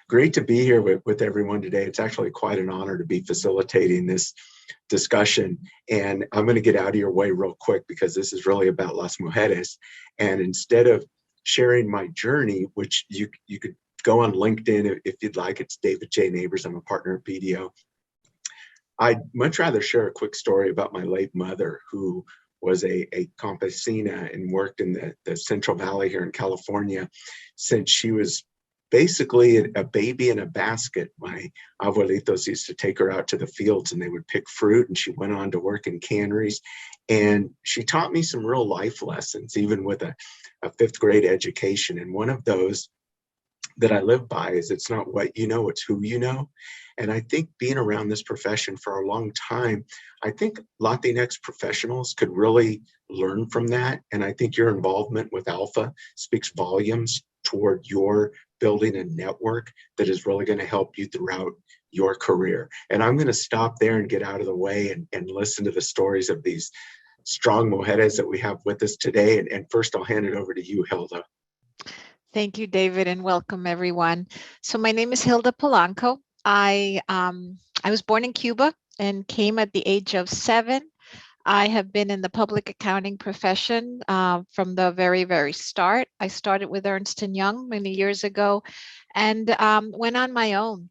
Great to be here with everyone today. It's actually quite an honor to be facilitating this discussion. And I'm going to get out of your way real quick because this is really about Las Mujeres. And instead of sharing my journey, which you could go on LinkedIn if you'd like, it's David J. Neighbors. I'm a partner at BDO. I'd much rather share a quick story about my late mother, who was a campesina and worked in the Central Valley here in California since she was basically a baby in a basket. My abuelitos used to take her out to the fields and they would pick fruit, and she went on to work in canneries. And she taught me some real life lessons, even with a fifth grade education. And one of those that I live by is it's not what you know, it's who you know. And I think being around this profession for a long time, I think Latinx professionals could really learn from that. And I think your involvement with ALPFA speaks volumes toward your building a network that is really going to help you throughout your career. And I'm going to stop there and get out of the way and listen to the stories of these strong mujeres that we have with us today. And first, I'll hand it over to you, Hilda. Thank you, David, and welcome everyone. So my name is Hilda Polanco. I was born in Cuba and came at the age of 7. I have been in the public accounting profession from the very, very start. I started with Ernst & Young many years ago and went on my own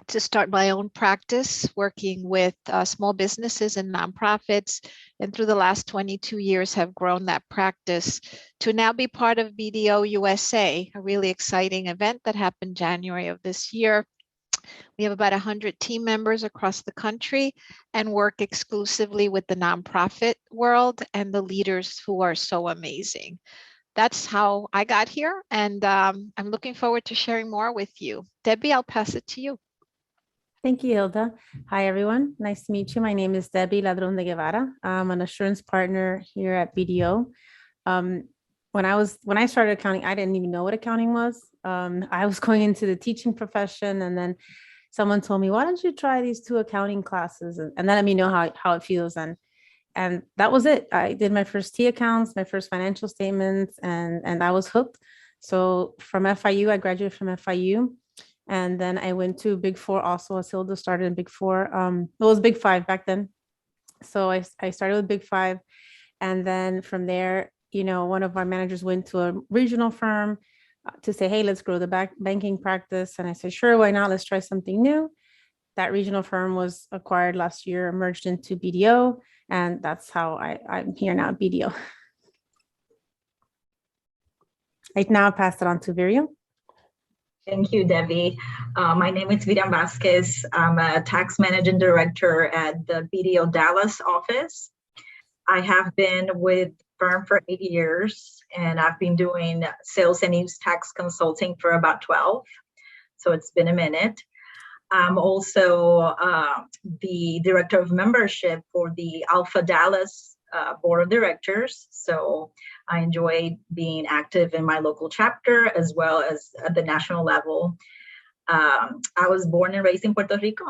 to start my own practice, working with small businesses and nonprofits. And through the last 22 years have grown that practice to now be part of BDO USA, a really exciting event that happened January of this year. We have about 100 team members across the country and work exclusively with the nonprofit world and the leaders who are so amazing. That's how I got here, and I'm looking forward to sharing more with you. Debbie, I'll pass it to you. Thank you, Hilda. Hi, everyone. Nice to meet you. My name is Debbie Ladrón de Guevara. I'm an assurance partner here at BDO. When I started accounting, I didn't even know what accounting was. I was going into the teaching profession, and then someone told me, why don't you try these 2 accounting classes and then let me know how it feels. And that was it. I did my first T accounts, my first financial statements, and I was hooked. So from FIU, I graduated from FIU. And then I went to Big Four also, as Hilda started in Big Four. It was Big Five back then. So I started with Big Five. And then from there, one of our managers went to a regional firm to say, hey, let's grow the banking practice. And I said, sure, why not? Let's try something new. That regional firm was acquired last year, merged into BDO. And that's how I'm here now at BDO. I now pass it on to Viriam. Thank you, Debbie. My name is Viriam Vazquez. I'm a tax managing director at the BDO Dallas office. I have been with the firm for 8 years, and I've been doing sales and use tax consulting for about 12. So it's been a minute. I'm also the director of membership for the ALPFA Dallas board of directors. So I enjoy being active in my local chapter as well as at the national level. I was born and raised in Puerto Rico,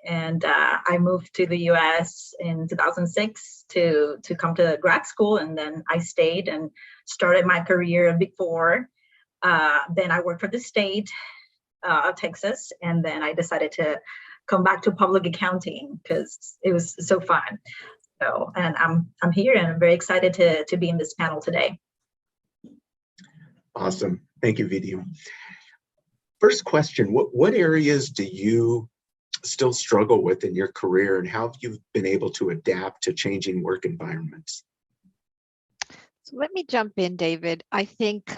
and I moved to the US in 2006 to come to grad school, and then I stayed and started my career at Big Four. Then I worked for the state of Texas, and then I decided to come back to public accounting because it was so fun. So, and I'm here and I'm very excited to be in this panel today. Awesome. Thank you, Viriam. First question, what areas do you still struggle with in your career, and how have you been able to adapt to changing work environments? So let me jump in, David. I think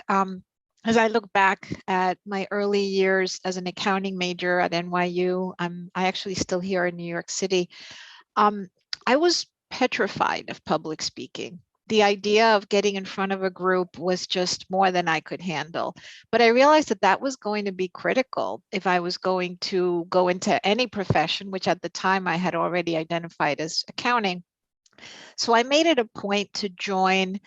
as I look back at my early years as an accounting major at NYU, I actually still here in New York City. I was petrified of public speaking. The idea of getting in front of a group was just more than I could handle. But I realized that that was going to be critical if I was going to go into any profession, which at the time I had already identified as accounting. So I made it a point to join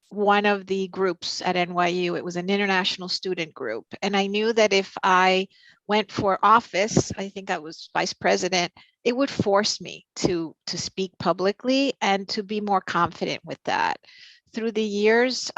one of the groups at NYU. It was an international student group. And I knew that if I went for office, I think I was vice president, it would force me to speak publicly and to be more confident with that. Through the years,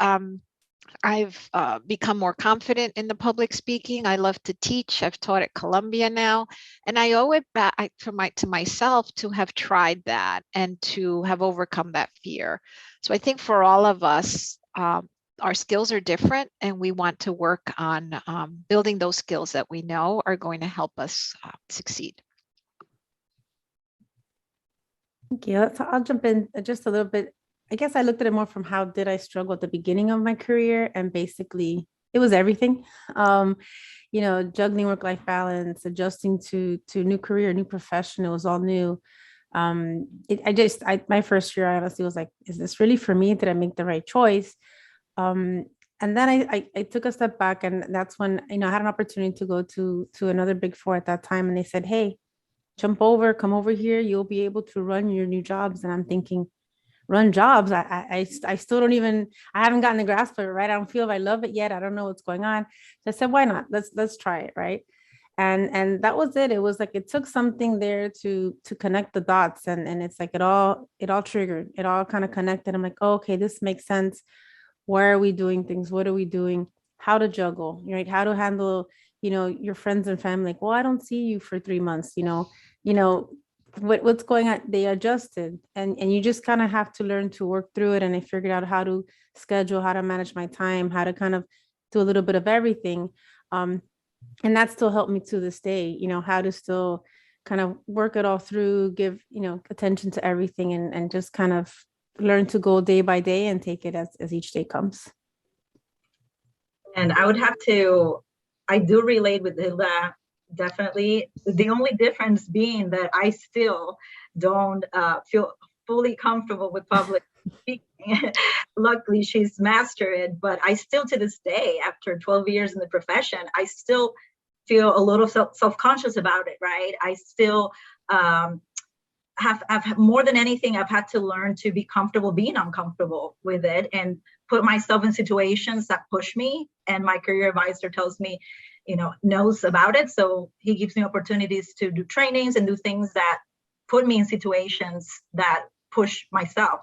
I've become more confident in the public speaking. I love to teach. I've taught at Columbia now, and I owe it back to myself to have tried that and to have overcome that fear. So I think for all of us, our skills are different, and we want to work on building those skills that we know are going to help us succeed. Thank you. So I'll jump in just a little bit. I guess I looked at it more from how did I struggle at the beginning of my career, and basically it was everything. Juggling work-life balance, adjusting to new career, new profession. It was all new. My first year, I honestly was like, is this really for me? Did I make the right choice? And then I took a step back, and that's when, I had an opportunity to go to another Big Four at that time. And they said, hey, come over here. You'll be able to run your new jobs. And I'm thinking, run jobs. I still don't even, I haven't gotten the grasp of it, right? I don't feel if I love it yet. I don't know what's going on. So I said, why not? Let's try it, right? And that was it. It was like, it took something there to connect the dots. And it's like, it all triggered. It all kind of connected. I'm like, oh, okay, this makes sense. Why are we doing things? What are we doing? How to juggle, right? How to handle, your friends and family. Like, well, I don't see you for 3 months, what's going on. They adjusted, and you just kind of have to learn to work through it. And I figured out how to schedule, how to manage my time, how to kind of do a little bit of everything. And that still helped me to this day, how to still kind of work it all through, give, attention to everything, and just kind of learn to go day by day and take it as each day comes. And I do relate with Hilda, definitely. The only difference being that I still don't feel fully comfortable with public speaking. Luckily, she's mastered it, but I still, to this day, after 12 years in the profession, I still feel a little self-conscious about it, right? I still have more than anything, I've had to learn to be comfortable being uncomfortable with it and put myself in situations that push me. And my career advisor tells me, knows about it. So he gives me opportunities to do trainings and do things that put me in situations that push myself.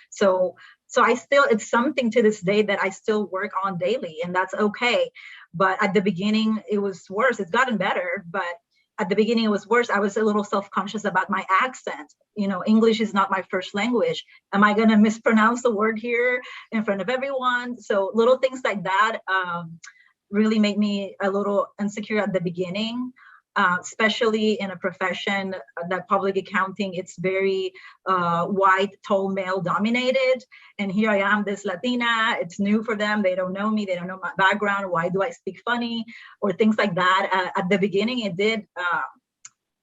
So I still, it's something to this day that I still work on daily, and that's okay. But at the beginning, it was worse. It's gotten better, but at the beginning, it was worse. I was a little self-conscious about my accent. English is not my first language. Am I going to mispronounce the word here in front of everyone? So little things like that really made me a little insecure at the beginning, especially in a profession that public accounting, it's very white, tall, male dominated. And here I am, this Latina, it's new for them. They don't know me. They don't know my background. Why do I speak funny? Or things like that. At the beginning, it did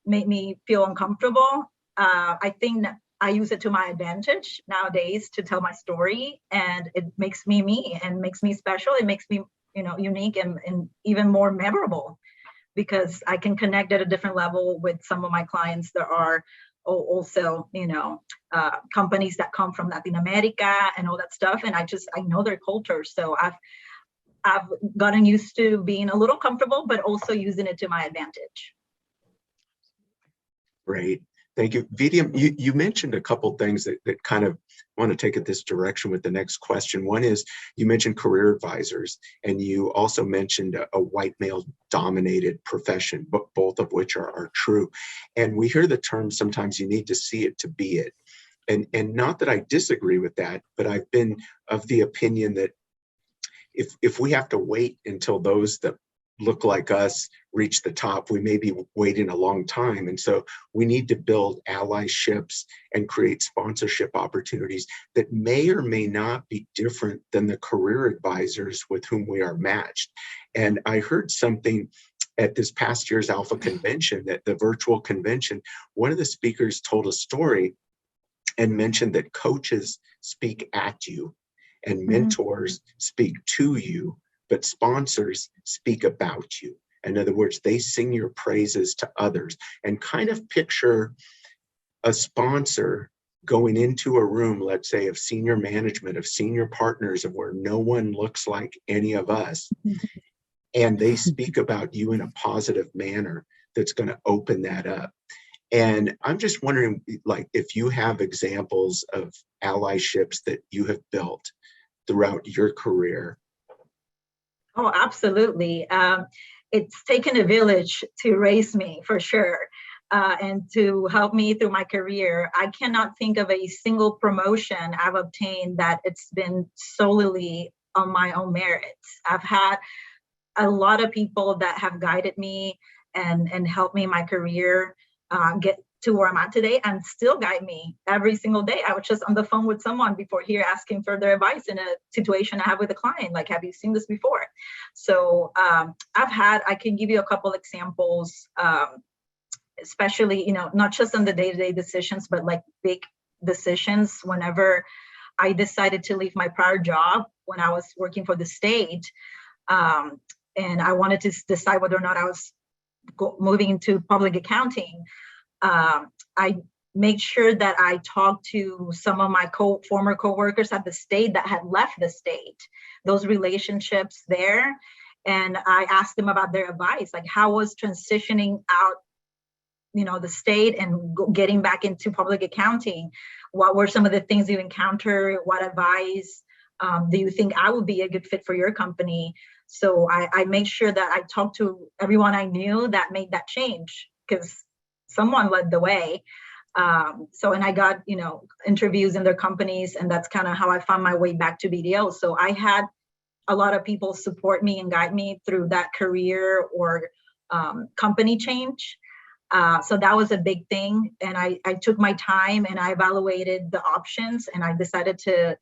make me feel uncomfortable. I think I use it to my advantage nowadays to tell my story, and it makes me me and makes me special. It makes me, unique and even more memorable, because I can connect at a different level with some of my clients. There are also, companies that come from Latin America and all that stuff. And I know their culture. So I've gotten used to being a little comfortable, but also using it to my advantage. Great. Thank you. Viriam, you mentioned a couple things that kind of want to take it this direction with the next question. One is, you mentioned career advisors, and you also mentioned a white male dominated profession, but both of which are true. And we hear the term, sometimes you need to see it to be it. And not that I disagree with that, but I've been of the opinion that if we have to wait until those that look like us reach the top, we may be waiting a long time. And so we need to build allyships and create sponsorship opportunities that may or may not be different than the career advisors with whom we are matched. And I heard something at this past year's ALPFA convention, that the virtual convention, one of the speakers told a story and mentioned that coaches speak at you and mentors speak to you, but sponsors speak about you. In other words, they sing your praises to others. And kind of picture a sponsor going into a room, let's say, of senior management, of senior partners, of where no one looks like any of us, and they speak about you in a positive manner that's going to open that up. And I'm just wondering, like, if you have examples of allyships that you have built throughout your career? Oh, absolutely. It's taken a village to raise me, for sure, and to help me through my career. I cannot think of a single promotion I've obtained that it's been solely on my own merits. I've had a lot of people that have guided me and helped me in my career get to where I'm at today, and still guide me every single day. I was just on the phone with someone before here asking for their advice in a situation I have with a client, like, have you seen this before? So I can give you a couple examples, especially, not just on the day-to-day decisions, but like big decisions. Whenever I decided to leave my prior job when I was working for the state, and I wanted to decide whether or not I was moving into public accounting, I made sure that I talked to some of my former coworkers at the state that had left the state, those relationships there. And I asked them about their advice, like how was transitioning out, the state and getting back into public accounting. What were some of the things you encountered? What advice do you think I would be a good fit for your company? So I made sure that I talked to everyone I knew that made that change, because someone led the way. And I got, interviews in their companies, and that's kind of how I found my way back to BDO. So I had a lot of people support me and guide me through that career or company change. So that was a big thing. And I took my time and I evaluated the options, and I decided to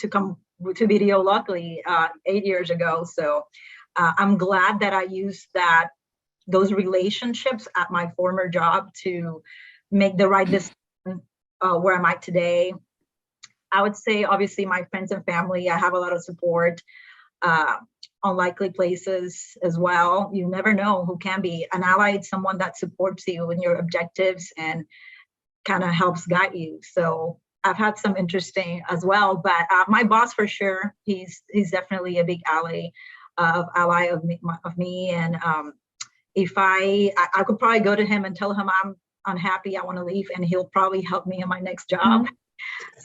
come to BDO, luckily, 8 years ago. So I'm glad that I used those relationships at my former job to make the right decision where I'm at today. I would say, obviously, my friends and family, I have a lot of support. Unlikely places as well. You never know who can be an ally. It's someone that supports you in your objectives and kind of helps guide you. So I've had some interesting as well, but my boss, for sure, he's definitely a big ally of me. And if I could probably go to him and tell him I'm unhappy, I want to leave, and he'll probably help me in my next job.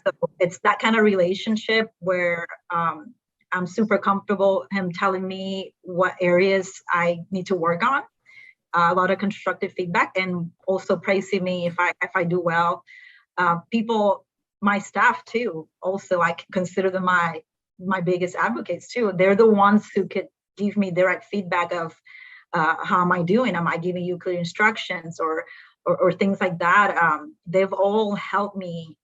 So it's that kind of relationship where I'm super comfortable him telling me what areas I need to work on. A lot of constructive feedback, and also praising me if I do well. People, my staff too, also I consider them my biggest advocates too. They're the ones who could give me direct feedback of how am I doing? Am I giving you clear instructions or things like that? They've all helped me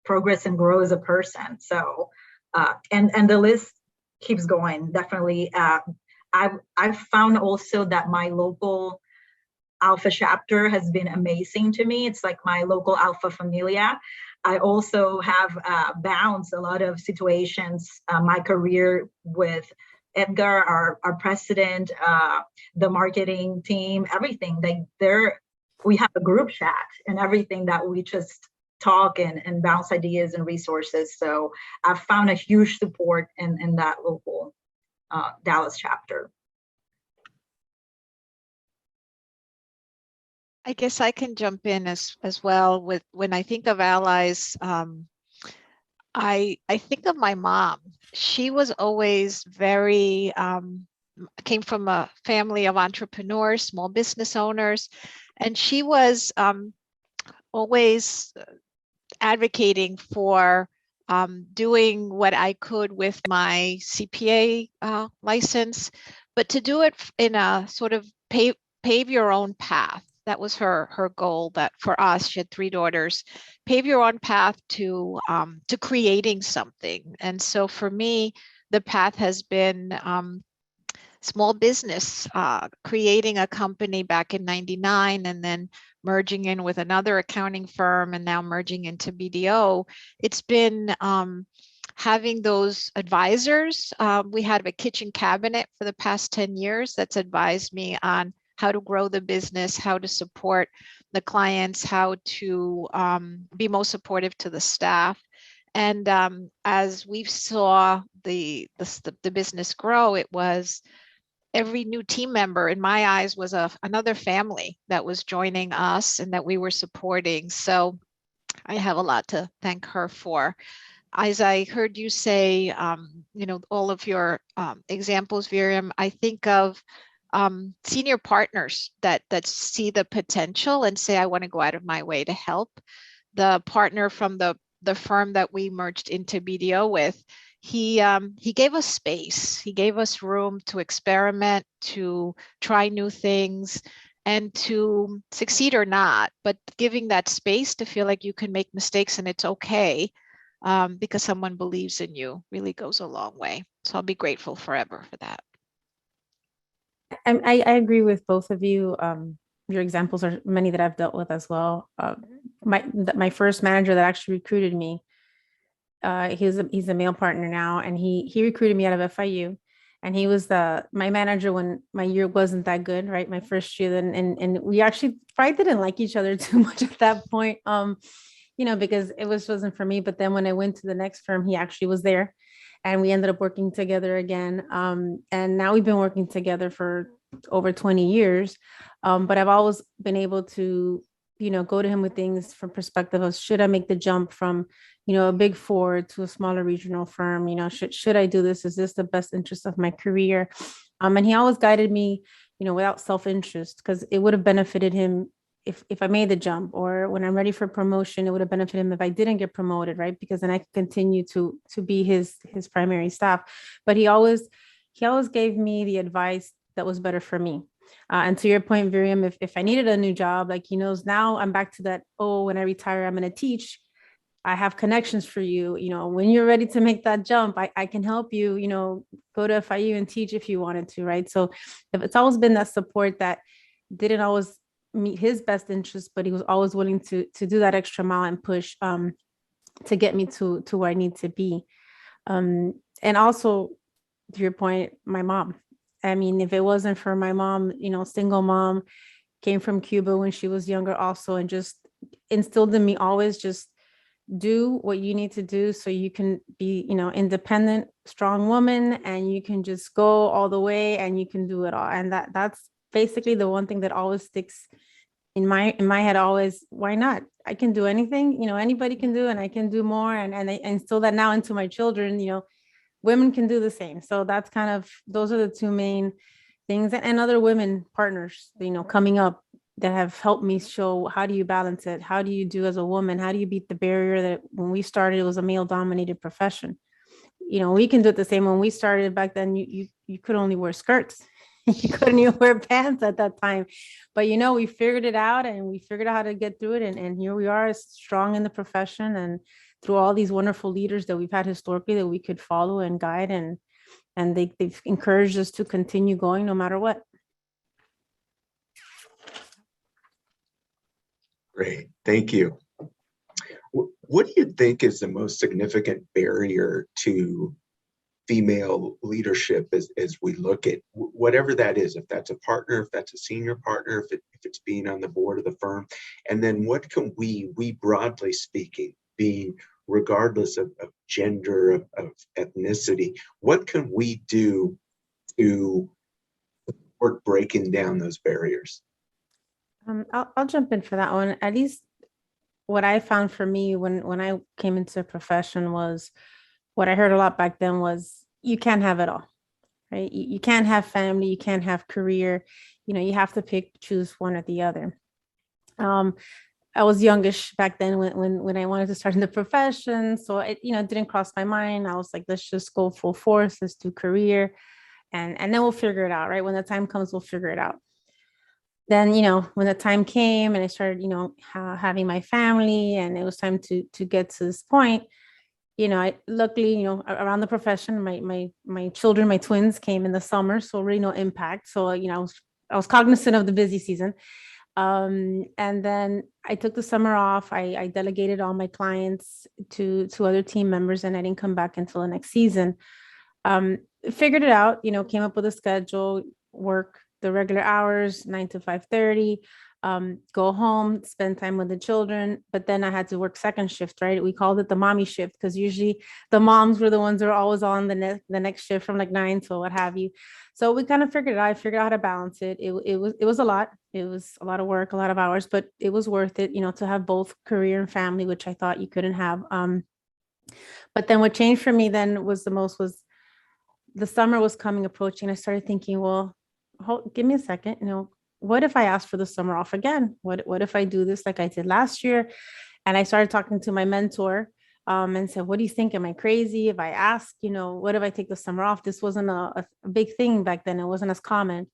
progress and grow as a person. So and the list keeps going. Definitely. I've found also that my local ALPFA chapter has been amazing to me. It's like my local ALPFA familia. I also have bounced a lot of situations, my career with Edgar, our president, the marketing team, everything. We have a group chat and everything that we just talk and bounce ideas and resources. So I've found a huge support in that local Dallas chapter. I guess I can jump in as well with when I think of allies. I think of my mom. She was always very came from a family of entrepreneurs, small business owners, and she was always advocating for doing what I could with my CPA license, but to do it in a sort of pave your own path. That was her goal. That for us, she had 3 daughters. Pave your own path to creating something. And so for me, the path has been small business, creating a company back in '99, and then merging in with another accounting firm, and now merging into BDO. It's been having those advisors. We had a kitchen cabinet for the past 10 years that's advised me on how to grow the business, how to support the clients, how to be most supportive to the staff. And as we saw the business grow, it was every new team member, in my eyes, was another family that was joining us and that we were supporting. So I have a lot to thank her for. as I heard you say, all of your examples, Viriam, I think of senior partners that see the potential and say, I want to go out of my way to help. The partner from the firm that we merged into BDO with, he gave us space. He gave us room to experiment, to try new things, and to succeed or not, but giving that space to feel like you can make mistakes and it's okay, because someone believes in you, really goes a long way. So I'll be grateful forever for that. I agree with both of you. Your examples are many that I've dealt with as well. My first manager that actually recruited me, he's a male partner now, and he recruited me out of FIU, and he was my manager when my year wasn't that good, right? My first year, and we actually probably didn't like each other too much at that point, because it wasn't for me. But then when I went to the next firm, he actually was there, and we ended up working together again. And now we've been working together for over 20 years. But I've always been able to, go to him with things from perspective of, should I make the jump from, a big four to a smaller regional firm? Should I do this? Is this the best interest of my career? And he always guided me, without self-interest, because it would have benefited him if I made the jump, or when I'm ready for promotion, it would have benefited him if I didn't get promoted, right? Because then I could continue to be his primary staff. But he always gave me the advice that was better for me. And to your point, Viriam, if I needed a new job, like he knows now, I'm back to that, when I retire, I'm going to teach. I have connections for you. When you're ready to make that jump, I can help you, go to FIU and teach if you wanted to, right? So it's always been that support that didn't always meet his best interest, but he was always willing to do that extra mile and push to get me to where I need to be. And also, to your point, my mom. I mean, if it wasn't for my mom, single mom, came from Cuba when she was younger also, and just instilled in me always just do what you need to do so you can be, independent, strong woman, and you can just go all the way and you can do it all. And that's basically the one thing that always sticks in my head always. Why not? I can do anything, anybody can do, and I can do more. And I instill that now into my children, women can do the same. So that's those are the two main things. And other women partners, coming up, that have helped me show, how do you balance it? How do you do as a woman? How do you beat the barrier that when we started, it was a male dominated profession? We can do it the same. When we started back then, you could only wear skirts. You couldn't even wear pants at that time. But, we figured it out, and we figured out how to get through it. And here we are, strong in the profession, and through all these wonderful leaders that we've had historically that we could follow and guide. And they've encouraged us to continue going no matter what. Great, thank you. What do you think is the most significant barrier to female leadership as we look at whatever that is, if that's a partner, if that's a senior partner, if it's being on the board of the firm? And then what can we broadly speaking, being regardless of gender, of ethnicity, what can we do to support breaking down those barriers? I'll jump in for that one. At least what I found for me when I came into a profession was, what I heard a lot back then was, you can't have it all, right? You can't have family, you can't have career, you have to choose one or the other. I was youngish back then when I wanted to start in the profession. So it, didn't cross my mind. I was like, let's just go full force, let's do career, and then we'll figure it out, right? When the time comes, we'll figure it out. Then, when the time came and I started, having my family, and it was time to get to this point, I luckily, around the profession, my children, my twins came in the summer, so really no impact. So, I was cognizant of the busy season. And then I took the summer off. I delegated all my clients to other team members, and I didn't come back until the next season. Figured it out, came up with a schedule, work the regular hours, 9 to 5:30, go home, spend time with the children. But then I had to work second shift, right? We called it the mommy shift, because usually the moms were the ones that were always on the next shift from like 9 to what have you. So we kind of figured it out. I figured out how to balance it. It was a lot. It was a lot of work, a lot of hours, but it was worth it, to have both career and family, which I thought you couldn't have. But then what changed for me then was the summer was approaching. I started thinking, well, give me a second, what if I ask for the summer off again? What if I do this like I did last year? And I started talking to my mentor and said, what do you think? Am I crazy? If I ask, what if I take the summer off? This wasn't a big thing back then. It wasn't as common.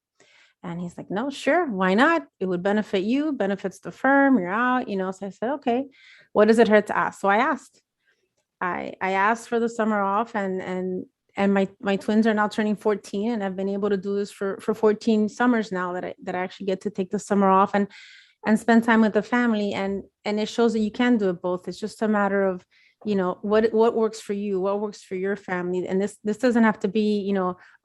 And he's like, no, sure. Why not? It would benefit you, benefits the firm. You're out, So I said, okay, what does it hurt to ask? So I asked. I asked for the summer off, and my twins are now turning 14, and I've been able to do this for 14 summers now that I actually get to take the summer off and spend time with the family. And it shows that you can do it both. It's just a matter of, what works for you, what works for your family. And this doesn't have to be,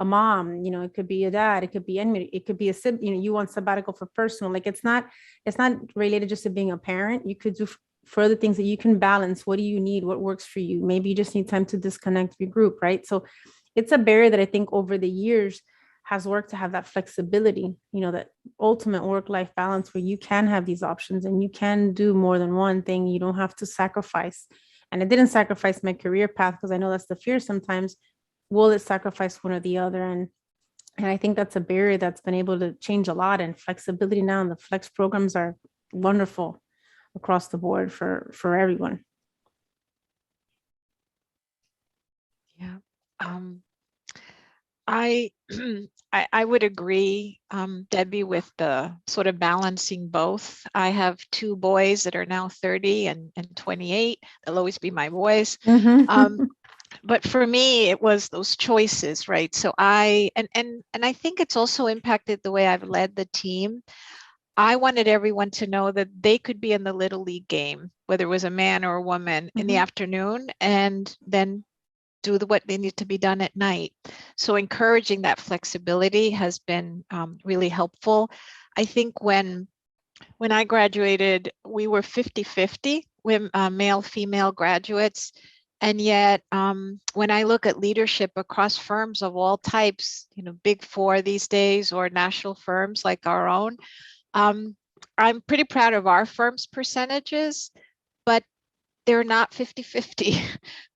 a mom, it could be a dad, it could be any, it could be a sibling, you want sabbatical for personal, like it's not related just to being a parent. You could do further things that you can balance. What do you need? What works for you? Maybe you just need time to disconnect your group, right? So it's a barrier that I think over the years has worked to have that flexibility, that ultimate work-life balance where you can have these options and you can do more than one thing. You don't have to sacrifice. And I didn't sacrifice my career path because I know that's the fear sometimes. Will it sacrifice one or the other? And I think that's a barrier that's been able to change a lot. And flexibility now, and the flex programs are wonderful across the board for everyone. Yeah. I would agree, Debbie, with the sort of balancing both. I have two boys that are now 30 and 28. They'll always be my boys. But for me, it was those choices, right? So I think it's also impacted the way I've led the team. I wanted everyone to know that they could be in the Little League game, whether it was a man or a woman, in the afternoon, and then do what they need to be done at night. So encouraging that flexibility has been really helpful. I think when I graduated, we were 50-50 with male, female graduates. And yet, when I look at leadership across firms of all types, Big Four these days or national firms like our own, I'm pretty proud of our firm's percentages, but they're not 50-50.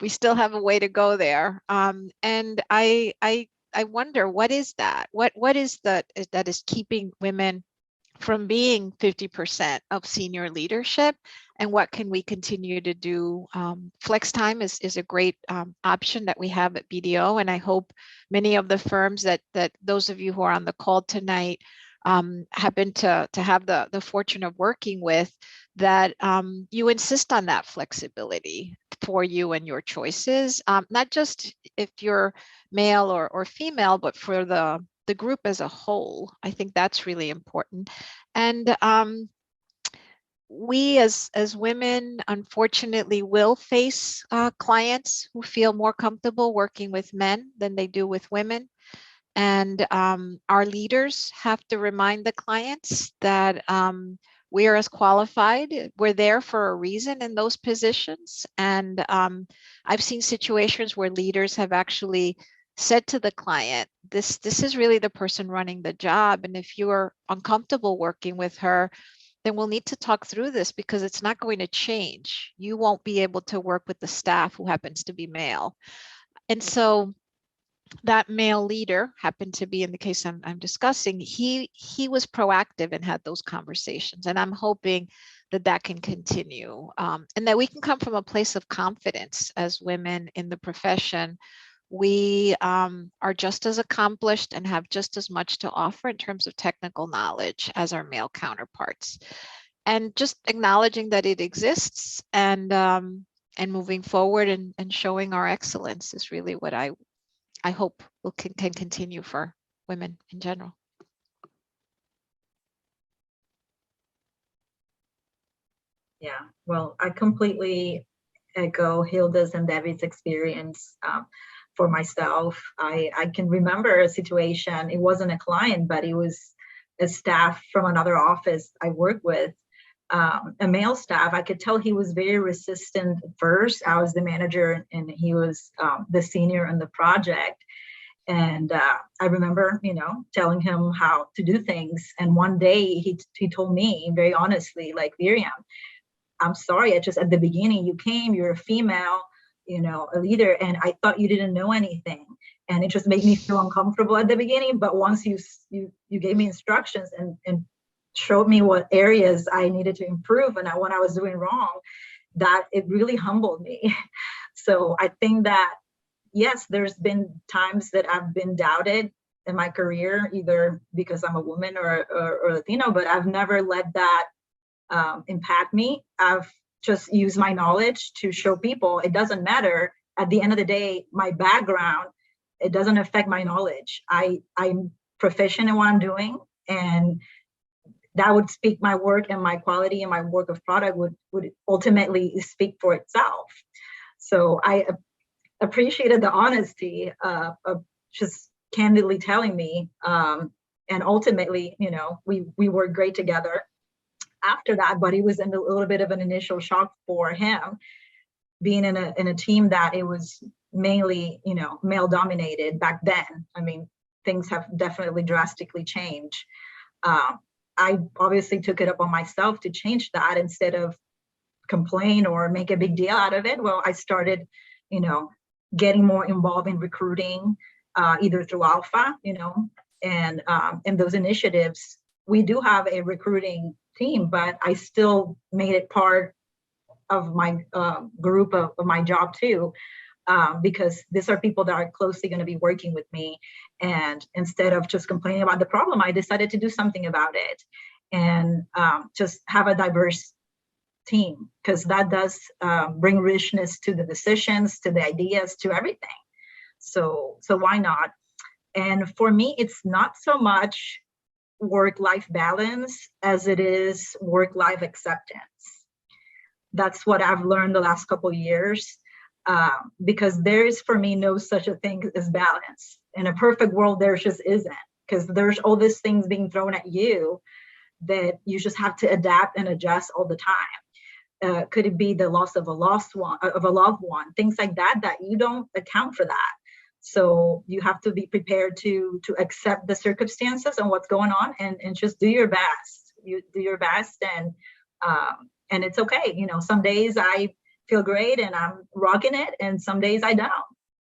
We still have a way to go there. And I wonder, what is that? What is that is keeping women from being 50% of senior leadership? And what can we continue to do? Flex time is a great option that we have at BDO. And I hope many of the firms that those of you who are on the call tonight happen to have the fortune of working with, that you insist on that flexibility for you and your choices, not just if you're male or female, but for the group as a whole. I think that's really important. And we as women, unfortunately, will face clients who feel more comfortable working with men than they do with women. And our leaders have to remind the clients that we are as qualified. We're there for a reason in those positions. And I've seen situations where leaders have actually said to the client, this is really the person running the job. And if you're uncomfortable working with her, then we'll need to talk through this, because it's not going to change. You won't be able to work with the staff who happens to be male. And so that male leader happened to be, in the case I'm discussing, he was proactive and had those conversations. And I'm hoping that can continue, and that we can come from a place of confidence as women in the profession. We are just as accomplished and have just as much to offer in terms of technical knowledge as our male counterparts. And just acknowledging that it exists and moving forward and showing our excellence is really what I hope can continue for women in general. Yeah, well, I completely echo Hilda's and Debbie's experience. For myself, I can remember a situation. It wasn't a client, but it was a staff from another office I worked with, a male staff. I could tell he was very resistant at first. I was the manager and he was the senior on the project. And I remember, telling him how to do things. And one day he told me very honestly, like, Viriam, I'm sorry, at the beginning you came, you're a female, a leader, and I thought you didn't know anything. And it just made me feel uncomfortable at the beginning. But once you gave me instructions and showed me what areas I needed to improve and what I was doing wrong, that it really humbled me. So I think that, yes, there's been times that I've been doubted in my career, either because I'm a woman or Latino, but I've never let that impact me. I've just used my knowledge to show people it doesn't matter. At the end of the day, my background, it doesn't affect my knowledge. I'm proficient in what I'm doing, and that would speak my work, and my quality and my work of product would ultimately speak for itself. So I appreciated the honesty of just candidly telling me, and ultimately, we worked great together after that. But it was a little bit of an initial shock for him, being in a team that it was mainly, male dominated back then. I mean, things have definitely drastically changed. I obviously took it up on myself to change that. Instead of complain or make a big deal out of it, well, I started, getting more involved in recruiting, either through ALPFA, and those initiatives. We do have a recruiting team, but I still made it part of my group of my job too, because these are people that are closely going to be working with me. And instead of just complaining about the problem, I decided to do something about it, and just have a diverse team, because that does bring richness to the decisions, to the ideas, to everything. So why not? And for me, it's not so much work-life balance as it is work-life acceptance. That's what I've learned the last couple of years, because there is, for me, no such a thing as balance. In a perfect world, there just isn't, because there's all these things being thrown at you that you just have to adapt and adjust all the time. Could it be the loss of a loved one, things like that you don't account for that. So you have to be prepared to accept the circumstances and what's going on, and just do your best. You do your best, and it's okay. Some days I feel great and I'm rocking it, and some days I don't.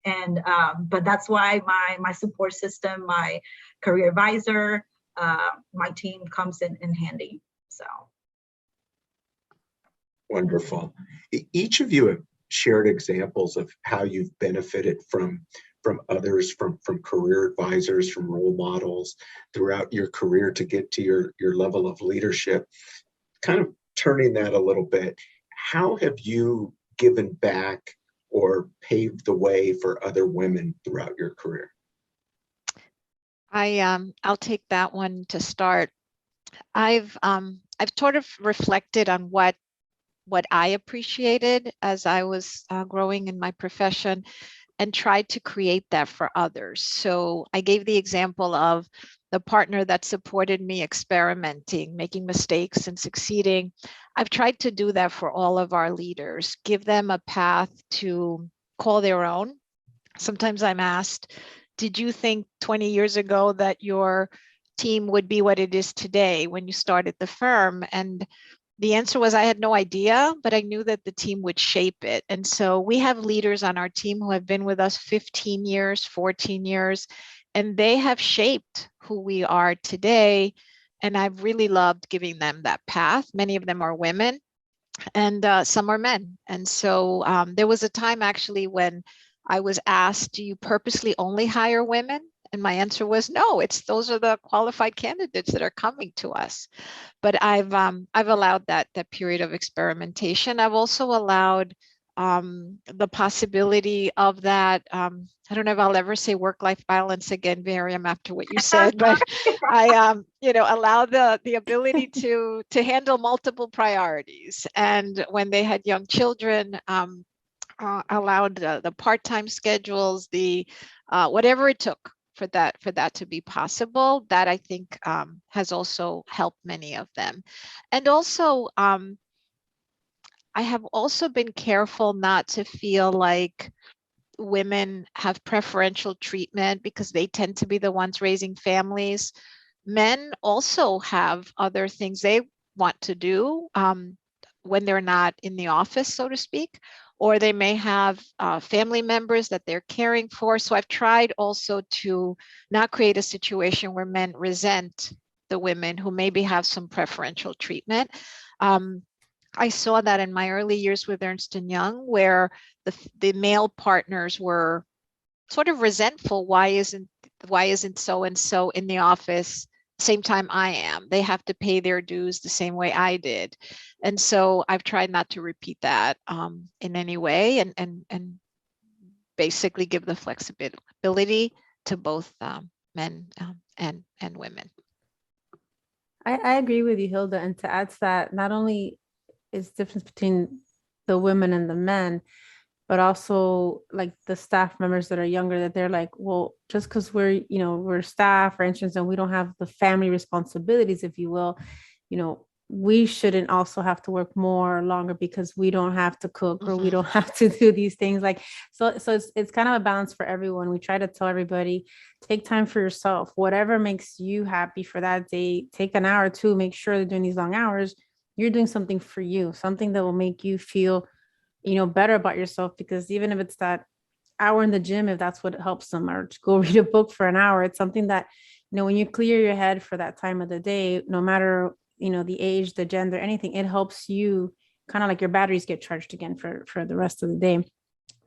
And but that's why my support system, my career advisor, my team comes in handy. So. Wonderful. Each of you have shared examples of how you've benefited from others, from career advisors, from role models throughout your career to get to your level of leadership. Kind of turning that a little bit, how have you given back or paved the way for other women throughout your career? I'll take that one to start. I've sort of reflected on what I appreciated as I was growing in my profession, and tried to create that for others. So I gave the example of the partner that supported me experimenting, making mistakes and succeeding. I've tried to do that for all of our leaders, give them a path to call their own. Sometimes I'm asked, did you think 20 years ago that your team would be what it is today when you started the firm? And the answer was, I had no idea, but I knew that the team would shape it. And so we have leaders on our team who have been with us 15 years, 14 years, and they have shaped who we are today. And I've really loved giving them that path. Many of them are women, and some are men. And so there was a time actually when I was asked, do you purposely only hire women? And my answer was no, those are the qualified candidates that are coming to us. But I've allowed that period of experimentation. I've also allowed the possibility of that. I don't know if I'll ever say work-life balance again, Viriam, after what you said, but I allow the ability to handle multiple priorities. And when they had young children, allowed the part-time schedules, the whatever it took for that to be possible. That I think has also helped many of them. And also, I have also been careful not to feel like women have preferential treatment because they tend to be the ones raising families. Men also have other things they want to do when they're not in the office, so to speak, or they may have family members that they're caring for. So I've tried also to not create a situation where men resent the women who maybe have some preferential treatment. I saw that in my early years with Ernst & Young, where the male partners were sort of resentful. Why isn't so-and-so in the office same time I am? They have to pay their dues the same way I did. And so I've tried not to repeat that in any way, and basically give the flexibility to both men and women. I agree with you, Hilda. And to add to that, not only is the difference between the women and the men, but also like the staff members that are younger, that they're like, well, just because we're staff, for instance, and we don't have the family responsibilities, if you will, we shouldn't also have to work more or longer because we don't have to cook or we don't have to do these things. Like, so it's kind of a balance for everyone. We try to tell everybody, take time for yourself, whatever makes you happy for that day. Take an hour or two, make sure they're doing these long hours. You're doing something for you, something that will make you feel, better about yourself. Because even if it's that hour in the gym, if that's what helps them, or to go read a book for an hour, it's something that, when you clear your head for that time of the day, no matter the age, the gender, anything, it helps you kind of like your batteries get charged again for the rest of the day.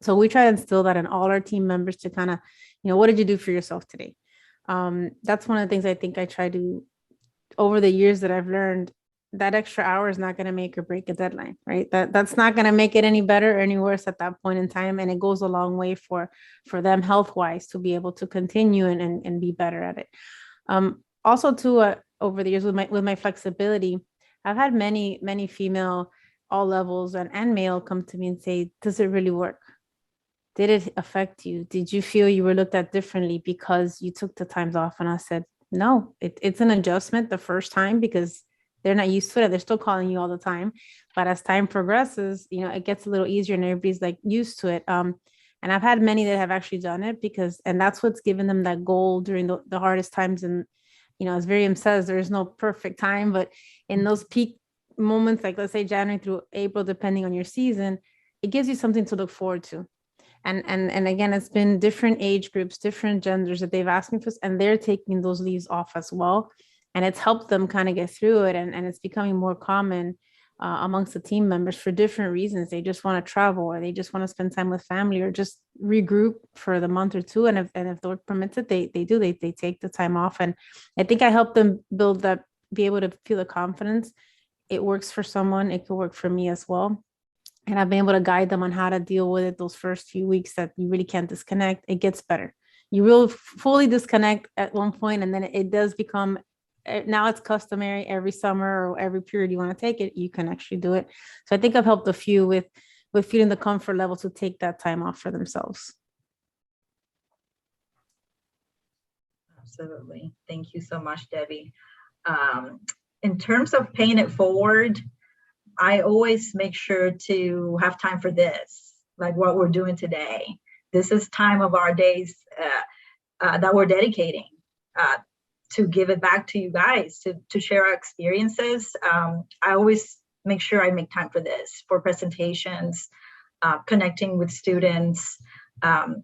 So we try to instill that in all our team members to kind of, what did you do for yourself today? That's one of the things I think I try to, over the years that I've learned, that extra hour is not going to make or break a deadline, right? That's not going to make it any better or any worse at that point in time. And it goes a long way for them health-wise to be able to continue and be better at it. Also too, over the years with my flexibility, I've had many female, all levels and male, come to me and say, does it really work? Did it affect you? Did you feel you were looked at differently because you took the times off? And I said, no, it's an adjustment the first time because they're not used to it. They're still calling you all the time. But as time progresses, it gets a little easier and everybody's like used to it. And I've had many that have actually done it and that's what's given them that goal during the hardest times. And as Viriam says, there's no perfect time, but in those peak moments, like let's say January through April, depending on your season, it gives you something to look forward to. And again, it's been different age groups, different genders that they've asked me for, and they're taking those leaves off as well. And it's helped them kind of get through it. And it's becoming more common amongst the team members for different reasons. They just want to travel, or they just want to spend time with family, or just regroup for the month or two. And if the Lord permits it, they take the time off. And I think I help them build that, be able to feel the confidence. It works for someone. It could work for me as well. And I've been able to guide them on how to deal with it those first few weeks that you really can't disconnect. It gets better. You will fully disconnect at one point, and then it does become, now it's customary every summer or every period you want to take it, you can actually do it. So I think I've helped a few with feeling the comfort level to take that time off for themselves. Absolutely. Thank you so much, Debbie. In terms of paying it forward, I always make sure to have time for this, like what we're doing today. This is time of our days that we're dedicating to give it back to you guys, to share our experiences. I always make sure I make time for this, for presentations, connecting with students,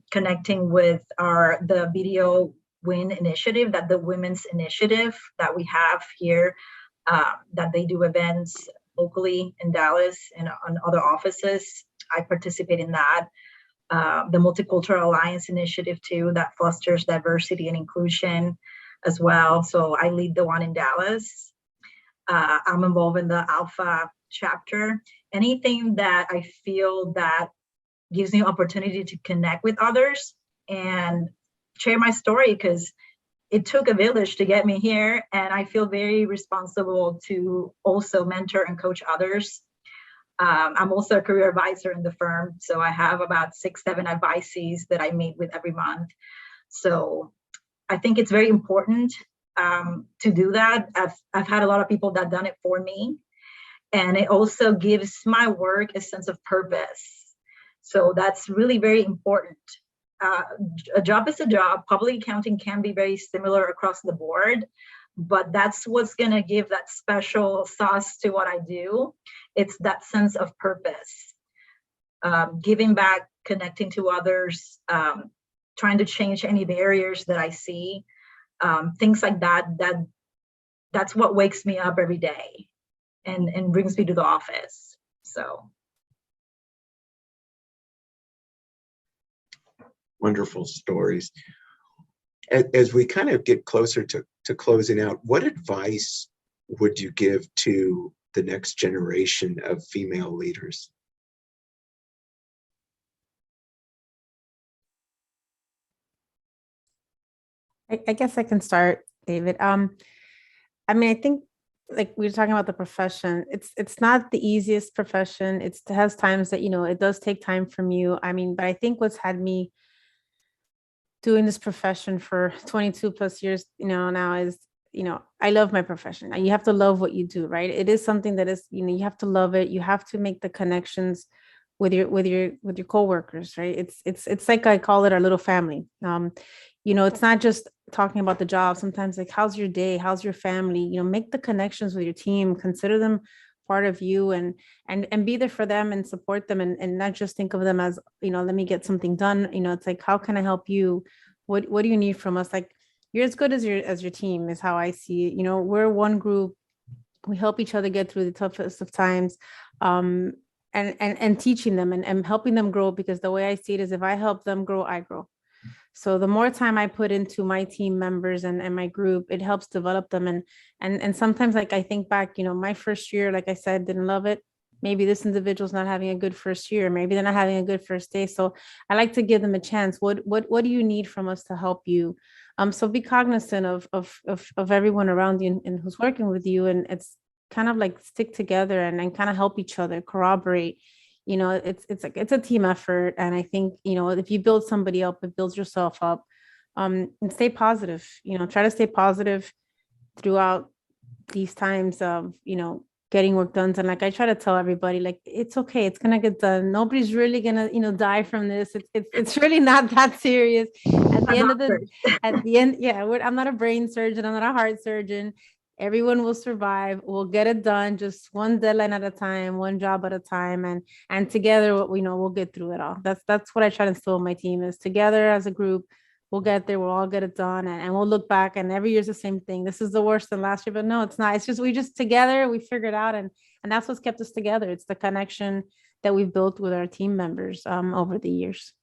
connecting with the BDO WIN initiative, that the women's initiative that we have here, that they do events locally in Dallas and on other offices. I participate in that. The Multicultural Alliance initiative too, that fosters diversity and inclusion as well. So I lead the one in Dallas. I'm involved in the ALPFA chapter. Anything that I feel that gives me opportunity to connect with others and share my story, because it took a village to get me here, and I feel very responsible to also mentor and coach others. I'm also a career advisor in the firm, so I have about 6-7 advisees that I meet with every month. So I think it's very important to do that. I've had a lot of people that done it for me, and it also gives my work a sense of purpose. So that's really very important. A job is a job. Public accounting can be very similar across the board, but that's what's going to give that special sauce to what I do. It's that sense of purpose. giving back, connecting to others, trying to change any barriers that I see, things like that. That's what wakes me up every day and brings me to the office. So. Wonderful stories. As we kind of get closer to closing out, what advice would you give to the next generation of female leaders? I guess I can start, David. I mean, I think like we were talking about the profession, it's not the easiest profession. It has times that, it does take time from you. I mean, but I think what's had me doing this profession for 22 plus years, now is, I love my profession. You have to love what you do, right? It is something that is, you have to love it. You have to make the connections with your coworkers, right? It's like, I call it our little family. It's not just talking about the job. Sometimes like, how's your day? How's your family? Make the connections with your team, consider them part of you, and be there for them and support them, and not just think of them as, let me get something done. It's like, how can I help you? What do you need from us? Like, you're as good as your team is how I see it. We're one group. We help each other get through the toughest of times. And teaching them and helping them grow, because the way I see it is, if I help them grow, I grow. So the more time I put into my team members and my group, it helps develop them. And sometimes, like, I think back, my first year, like I said, didn't love it. Maybe this individual's not having a good first year. Maybe they're not having a good first day. So I like to give them a chance. What do you need from us to help you? So be cognizant of everyone around you and who's working with you. And it's kind of like stick together and kind of help each other, corroborate. It's a team effort. And I think, if you build somebody up, it builds yourself up. And stay positive, try to stay positive throughout these times of, getting work done. And like, I try to tell everybody, like, it's okay, it's gonna get done. Nobody's really gonna, die from this. It's really not that serious. At the end, yeah, I'm not a brain surgeon, I'm not a heart surgeon. Everyone will survive. We'll get it done, just one deadline at a time, one job at a time, and together, we'll get through it all. That's what I try to instill in my team, is together as a group, we'll get there, we'll all get it done, and we'll look back, and every year's the same thing. This is the worse than last year, but no, it's not. It's just, we just together, we figured out, and that's what's kept us together. It's the connection that we've built with our team members over the years.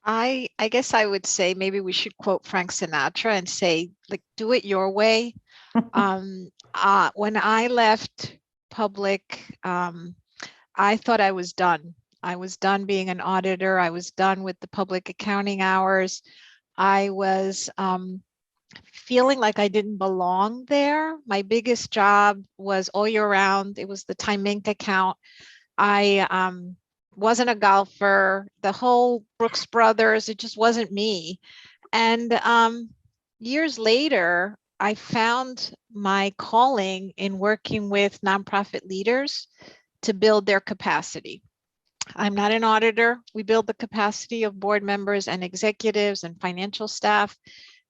I guess I would say maybe we should quote Frank Sinatra and say, like, do it your way. When I left public, I thought I was done. I was done being an auditor. I was done with the public accounting hours. I was feeling like I didn't belong there. My biggest job was all year round. It was the Time Inc. account. I wasn't a golfer, the whole Brooks Brothers, it just wasn't me. And years later, I found my calling in working with nonprofit leaders to build their capacity. I'm not an auditor. We build the capacity of board members and executives and financial staff.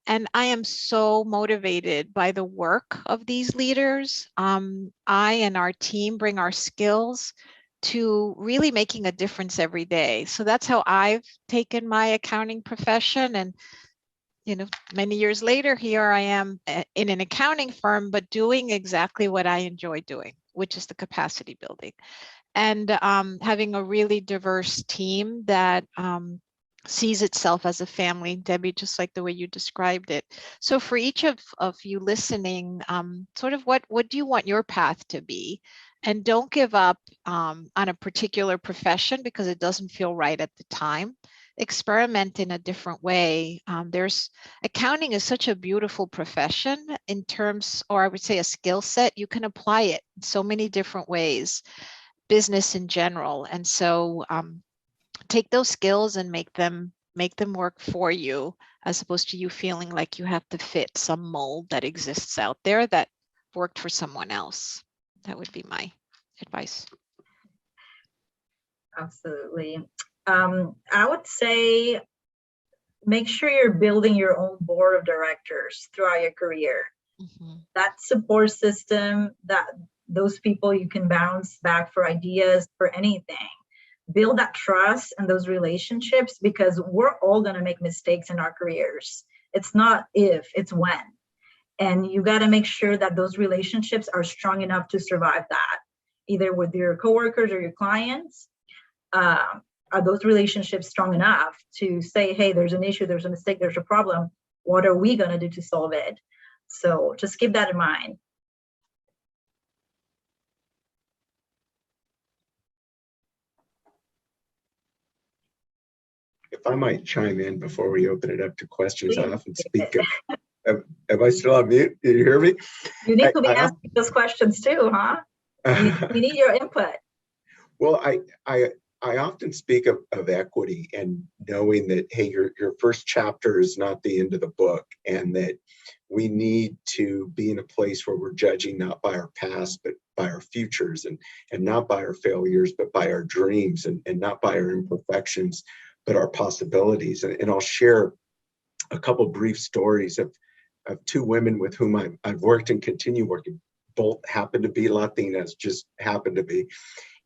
And I am so motivated by the work of these leaders. I and our team bring our skills to really making a difference every day. So that's how I've taken my accounting profession. And, many years later, here I am in an accounting firm, but doing exactly what I enjoy doing, which is the capacity building. And having a really diverse team that sees itself as a family, Debbie, just like the way you described it. So for each of you listening, sort of what do you want your path to be? And don't give up on a particular profession because it doesn't feel right at the time. Experiment in a different way. Accounting is such a beautiful profession in terms, or I would say a skill set. You can apply it in so many different ways, business in general. And so take those skills and make them work for you, as opposed to you feeling like you have to fit some mold that exists out there that worked for someone else. That would be my advice. Absolutely. I would say make sure you're building your own board of directors throughout your career. Mm-hmm. That support system, those people you can bounce back for ideas, for anything. Build that trust and those relationships, because we're all going to make mistakes in our careers. It's not if, it's when. And you got to make sure that those relationships are strong enough to survive that, either with your coworkers or your clients. Are those relationships strong enough to say, hey, there's an issue, there's a mistake, there's a problem. What are we going to do to solve it? So just keep that in mind. If I might chime in before we open it up to questions, Please. I often speak of, am I still on mute? Can you hear me? You need to be asking those questions too, huh? We need your input. Well, I often speak of equity and knowing that, hey, your first chapter is not the end of the book, and that we need to be in a place where we're judging not by our past, but by our futures, and not by our failures, but by our dreams, and not by our imperfections, but our possibilities. And I'll share a couple brief stories of two women with whom I've worked and continue working. Both happen to be Latinas, just happen to be.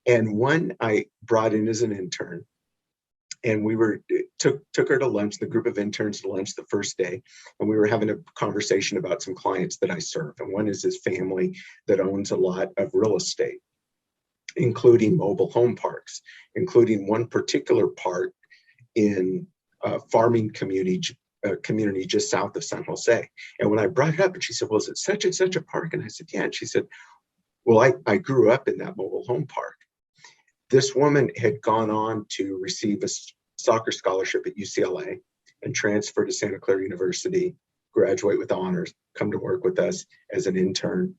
And one I brought in as an intern, and we took her to lunch, the group of interns to lunch the first day, and we were having a conversation about some clients that I serve. And one is this family that owns a lot of real estate, including mobile home parks, including one particular park in a farming community just south of San Jose. And when I brought it up, and she said, well, is it such and such a park? And I said, yeah. And she said, well, I grew up in that mobile home park. This woman had gone on to receive a soccer scholarship at UCLA and transfer to Santa Clara University, graduate with honors, come to work with us as an intern,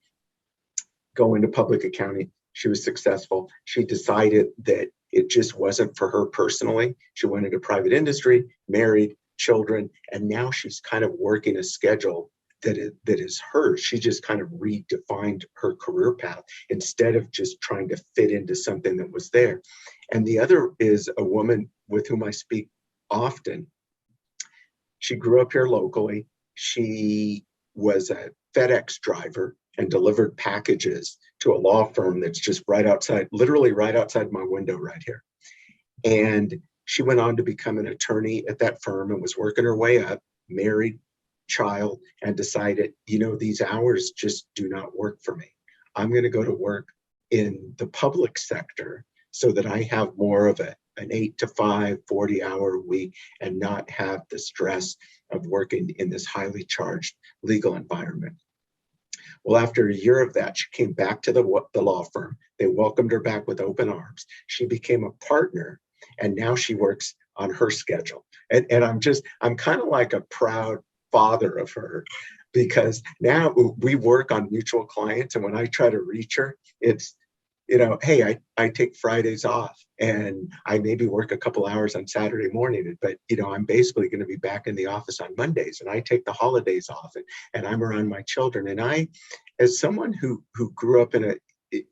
go into public accounting. She was successful. She decided that it just wasn't for her personally. She went into private industry, married, children, and now she's kind of working a schedule that is hers. She just kind of redefined her career path instead of just trying to fit into something that was there. And the other is a woman with whom I speak often. She grew up here locally. She was a FedEx driver and delivered packages to a law firm that's just right outside, literally right outside my window right here. And she went on to become an attorney at that firm and was working her way up, married, child, and decided, these hours just do not work for me. I'm going to go to work in the public sector so that I have more of an 8 to 5, 40-hour week and not have the stress of working in this highly charged legal environment. Well, after a year of that, she came back to the law firm. They welcomed her back with open arms. She became a partner, and now she works on her schedule. And I'm kind of like a proud father of her, because now we work on mutual clients, and when I try to reach her, it's, hey, I take Fridays off and I maybe work a couple hours on Saturday morning, but I'm basically going to be back in the office on Mondays, and I take the holidays off, and I'm around my children. And I, as someone who grew up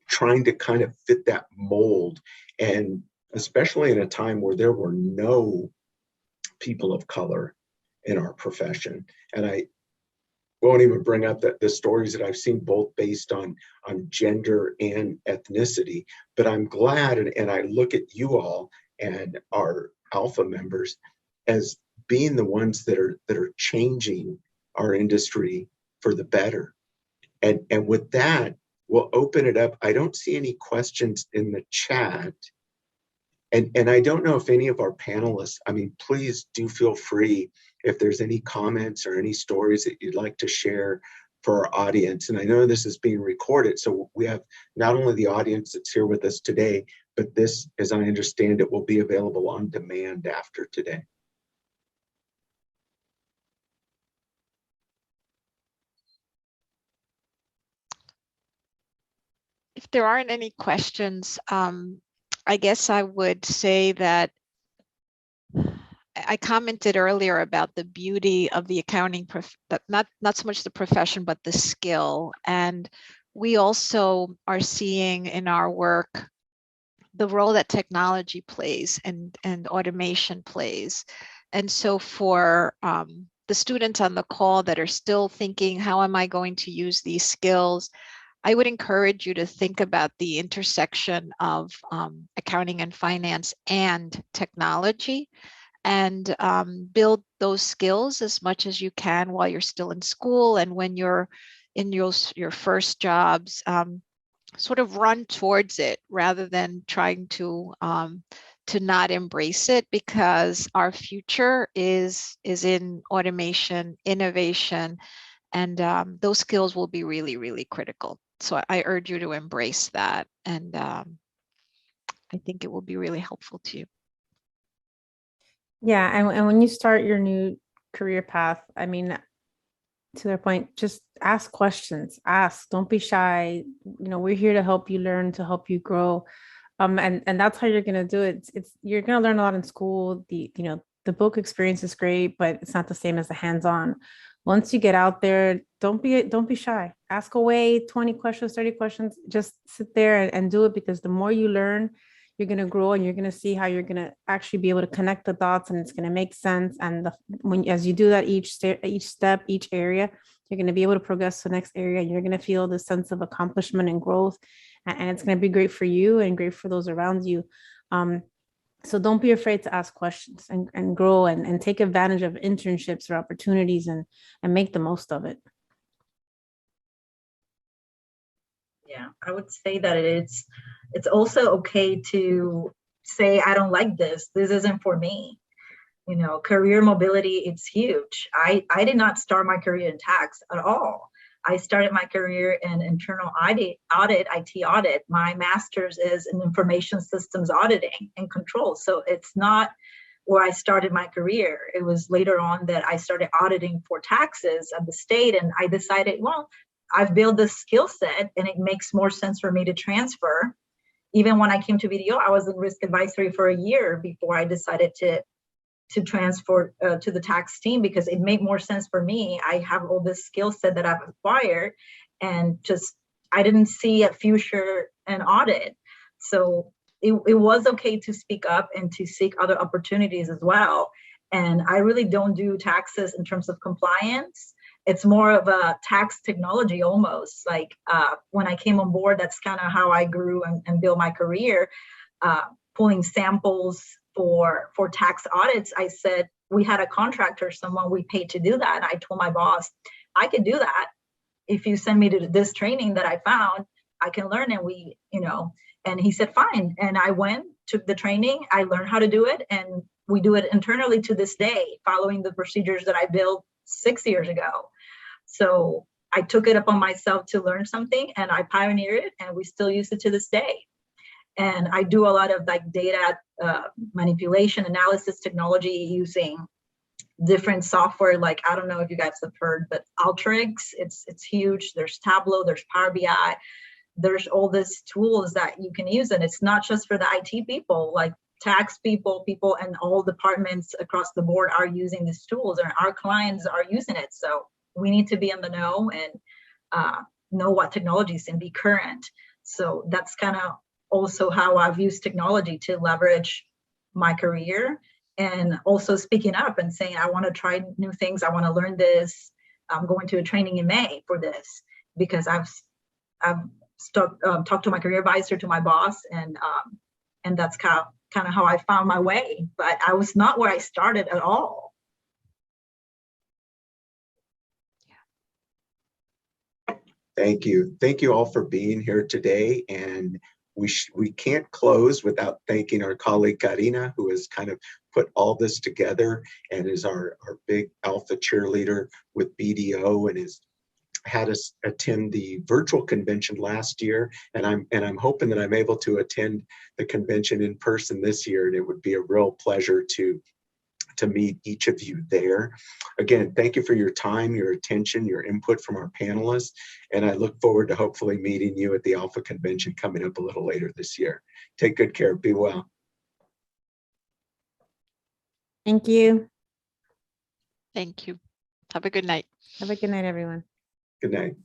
trying to kind of fit that mold, and especially in a time where there were no people of color in our profession, and I won't even bring up the stories that I've seen both based on gender and ethnicity, but I'm glad, and I look at you all and our ALPFA members as being the ones that are changing our industry for the better. And with that, we'll open it up. I don't see any questions in the chat. And I don't know if any of our panelists, please do feel free if there's any comments or any stories that you'd like to share for our audience. And I know this is being recorded, so we have not only the audience that's here with us today, but this, as I understand it, will be available on demand after today. If there aren't any questions, I guess I would say that I commented earlier about the beauty of the accounting, not so much the profession, but the skill. And we also are seeing in our work the role that technology plays and automation plays. And so for the students on the call that are still thinking, how am I going to use these skills? I would encourage you to think about the intersection of accounting and finance and technology, and build those skills as much as you can while you're still in school, and when you're in your first jobs, sort of run towards it rather than trying to not embrace it, because our future is in automation, innovation, and those skills will be really, really critical. So I urge you to embrace that, and I think it will be really helpful to you. Yeah, and when you start your new career path, I mean, to their point, just ask questions. Ask, don't be shy. You know, we're here to help you learn, to help you grow. And that's how you're gonna do it. It's you're gonna learn a lot in school. The book experience is great, but it's not the same as the hands-on. Once you get out there, don't be shy. Ask away 20 questions, 30 questions. Just sit there and do it, because the more you learn, you're going to grow, and you're going to see how you're going to actually be able to connect the dots, and it's going to make sense. And as you do that, each step, each area, you're going to be able to progress to the next area. You're going to feel the sense of accomplishment and growth, and it's going to be great for you and great for those around you. So don't be afraid to ask questions and grow, and take advantage of internships or opportunities, and make the most of it. Yeah, I would say that it's also okay to say, I don't like this. This isn't for me. You know, career mobility, it's huge. I did not start my career in tax at all. I started my career in internal IT audit. My master's is in information systems auditing and control. So it's not where I started my career. It was later on that I started auditing for taxes at the state. And I decided, well, I've built this skill set and it makes more sense for me to transfer. Even when I came to BDO, I was in risk advisory for a year before I decided to transfer to the tax team, because it made more sense for me. I have all this skill set that I've acquired, and just I didn't see a future in audit. So it was okay to speak up and to seek other opportunities as well. And I really don't do taxes in terms of compliance. It's more of a tax technology almost. Like when I came on board, that's kind of how I grew and built my career, pulling samples for tax audits. I said, we had a contractor, someone we paid to do that. And I told my boss, I could do that. If you send me to this training that I found, I can learn. And and he said, fine. And I went, took the training. I learned how to do it. And we do it internally to this day, following the procedures that I built 6 years ago. So I took it upon myself to learn something, and I pioneered it, and we still use it to this day. And I do a lot of like data manipulation, analysis technology using different software. Like, I don't know if you guys have heard, but Alteryx, it's huge. There's Tableau, there's Power BI, there's all these tools that you can use. And it's not just for the IT people, like tax people and all departments across the board are using these tools, and our clients are using it. So we need to be in the know and know what technologies and be current. So that's kind of also how I've used technology to leverage my career, and also speaking up and saying, I want to try new things. I want to learn this. I'm going to a training in May for this, because I've talked to my career advisor, to my boss, and that's kind of how I found my way. But I was not where I started at all. Thank you. Thank you all for being here today. And we can't close without thanking our colleague Karina, who has kind of put all this together and is our big alpha cheerleader with BDO, and has had us attend the virtual convention last year. And I'm hoping that I'm able to attend the convention in person this year. And it would be a real pleasure to meet each of you there. Again, thank you for your time, your attention, your input from our panelists. And I look forward to hopefully meeting you at the Alpha Convention coming up a little later this year. Take good care. Be well. Thank you. Thank you. Have a good night. Have a good night, everyone. Good night.